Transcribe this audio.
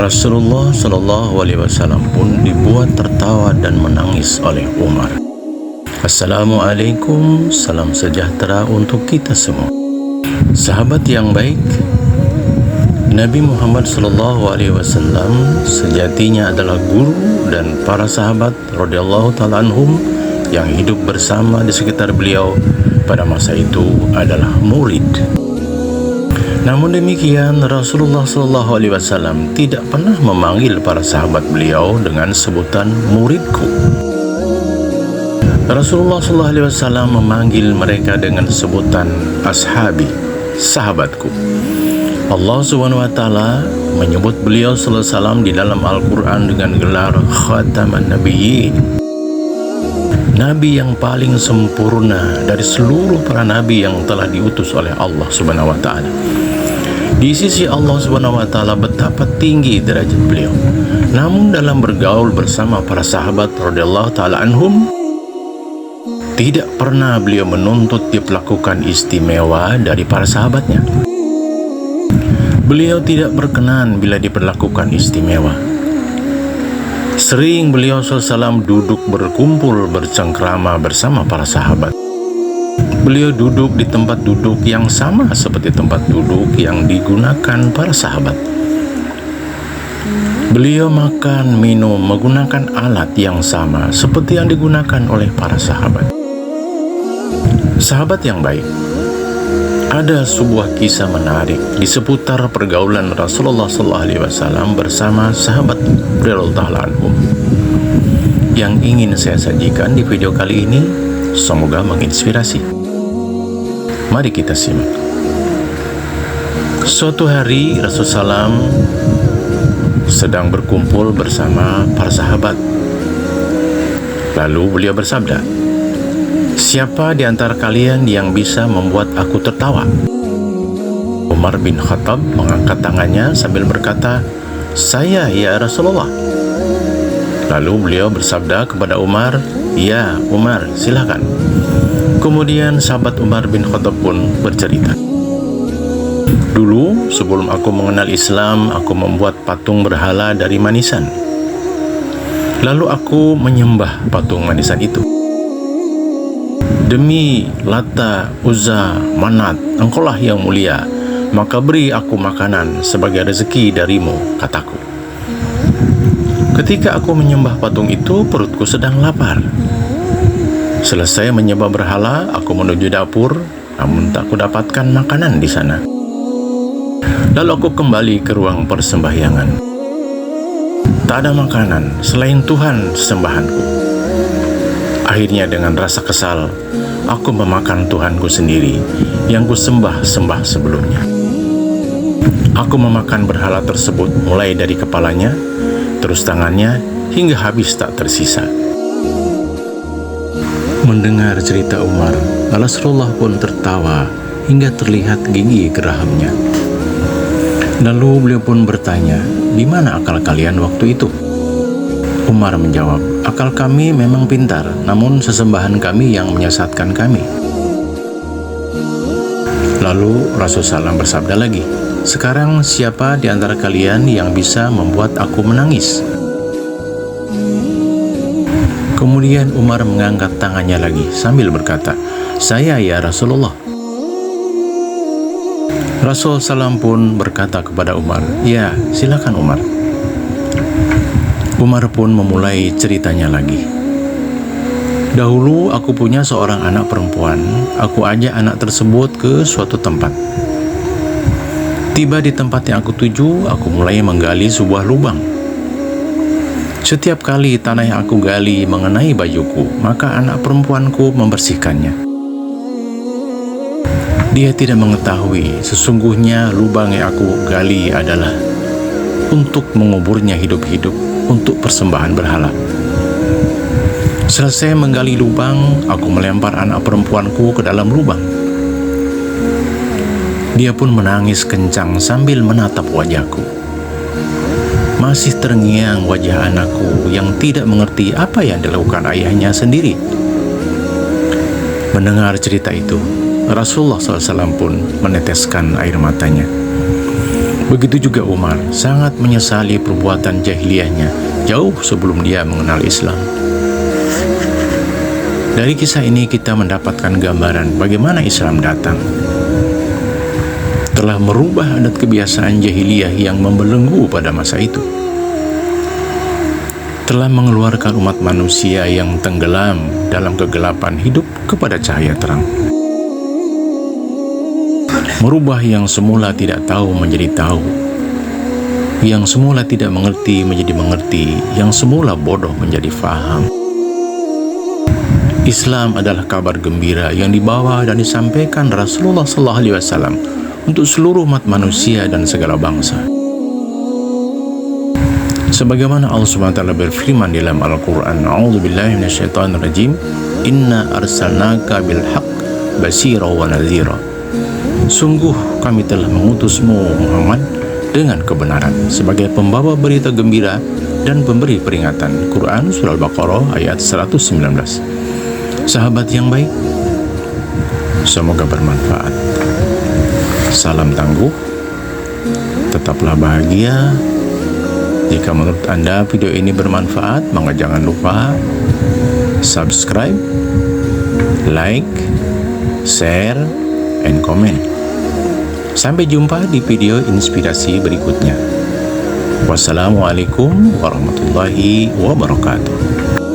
Rasulullah Shallallahu Alaihi Wasallam pun dibuat tertawa dan menangis oleh Umar. Assalamualaikum, salam sejahtera untuk kita semua. Sahabat yang baik, Nabi Muhammad Shallallahu Alaihi Wasallam sejatinya adalah guru, dan para sahabat radhiyallahu ta'ala anhum yang hidup bersama di sekitar beliau pada masa itu adalah murid. Namun demikian, Rasulullah Shallallahu Alaihi Wasallam tidak pernah memanggil para sahabat beliau dengan sebutan muridku. Rasulullah Shallallahu Alaihi Wasallam memanggil mereka dengan sebutan ashabi, sahabatku. Allah Subhanahu Wa Taala menyebut beliau Sallallahu Alaihi Wasallam di dalam Al-Quran dengan gelar Khataman Nabiyyin, Nabi yang paling sempurna dari seluruh para nabi yang telah diutus oleh Allah Subhanahu Wa Taala. Di sisi Allah Subhanahu Wa Taala betapa tinggi derajat beliau. Namun dalam bergaul bersama para sahabat radhiyallahu ta'ala anhum, tidak pernah beliau menuntut diperlakukan istimewa dari para sahabatnya. Beliau tidak berkenan bila diperlakukan istimewa. Sering beliau SAW duduk berkumpul bercengkrama bersama para sahabat. Beliau duduk di tempat duduk yang sama seperti tempat duduk yang digunakan para sahabat. Beliau makan, minum, menggunakan alat yang sama seperti yang digunakan oleh para sahabat. Sahabat yang baik, ada sebuah kisah menarik di seputar pergaulan Rasulullah SAW bersama sahabat radhiyallahu ta'ala anhum yang ingin saya sajikan di video kali ini. Semoga menginspirasi. Mari kita simak. Suatu hari Rasulullah SAW sedang berkumpul bersama para sahabat. Lalu beliau bersabda, "Siapa di antara kalian yang bisa membuat aku tertawa?" Umar bin Khattab mengangkat tangannya sambil berkata, "Saya, ya Rasulullah." Lalu beliau bersabda kepada Umar, "Ya Umar, silakan." Kemudian sahabat Umar bin Khattab pun bercerita, "Dulu sebelum aku mengenal Islam, aku membuat patung berhala dari manisan. Lalu aku menyembah patung manisan itu. Demi Lata, Uzza, Manat, engkaulah yang mulia, maka beri aku makanan sebagai rezeki darimu," kataku. Ketika aku menyembah patung itu, perutku sedang lapar. Selesai menyembah berhala, aku menuju dapur, namun tak kudapatkan makanan di sana. Lalu aku kembali ke ruang persembahyangan. Tak ada makanan selain Tuhan sembahanku. Akhirnya dengan rasa kesal, aku memakan Tuhanku sendiri yang kusembah-sembah sebelumnya. Aku memakan berhala tersebut mulai dari kepalanya, terus tangannya, hingga habis tak tersisa. Mendengar cerita Umar, Rasulullah pun tertawa hingga terlihat gigi gerahamnya. Lalu beliau pun bertanya, "Di mana akal kalian waktu itu?" Umar menjawab, "Akal kami memang pintar, namun sesembahan kami yang menyesatkan kami." Lalu Rasulullah SAW bersabda lagi, "Sekarang siapa di antara kalian yang bisa membuat aku menangis?" Kemudian Umar mengangkat tangannya lagi sambil berkata, "Saya, ya Rasulullah." Rasul SAW pun berkata kepada Umar, "Ya, silakan Umar." Umar pun memulai ceritanya lagi. "Dahulu aku punya seorang anak perempuan. Aku ajak anak tersebut ke suatu tempat. Tiba di tempat yang aku tuju, aku mulai menggali sebuah lubang. Setiap kali tanah yang aku gali mengenai bajuku, maka anak perempuanku membersihkannya. Dia tidak mengetahui sesungguhnya lubang yang aku gali adalah untuk menguburnya hidup-hidup untuk persembahan berhala. Selesai menggali lubang, aku melempar anak perempuanku ke dalam lubang. Dia pun menangis kencang sambil menatap wajahku. Masih terngiang wajah anakku yang tidak mengerti apa yang dilakukan ayahnya sendiri." Mendengar cerita itu, Rasulullah SAW pun meneteskan air matanya. Begitu juga Umar sangat menyesali perbuatan jahiliyahnya jauh sebelum dia mengenal Islam. Dari kisah ini kita mendapatkan gambaran bagaimana Islam datang. Telah merubah adat kebiasaan jahiliyah yang membelenggu pada masa itu. Telah mengeluarkan umat manusia yang tenggelam dalam kegelapan hidup kepada cahaya terang. Merubah yang semula tidak tahu menjadi tahu. Yang semula tidak mengerti menjadi mengerti. Yang semula bodoh menjadi faham. Islam adalah kabar gembira yang dibawa dan disampaikan Rasulullah SAW untuk seluruh umat manusia dan segala bangsa. Sebagaimana Allah SWT berfirman dalam Al-Quran, A'udzubillahi minasyaitonirrajim, Inna arsalnaka bilhaq basira wa nadhira. Sungguh kami telah mengutusmu Muhammad dengan kebenaran sebagai pembawa berita gembira dan pemberi peringatan. Quran Surah Al-Baqarah ayat 119. Sahabat yang baik, semoga bermanfaat. Salam tangguh, tetaplah bahagia. Jika menurut Anda video ini bermanfaat, maka jangan lupa subscribe, like, share, and comment. Sampai jumpa di video inspirasi berikutnya. Wassalamualaikum warahmatullahi wabarakatuh.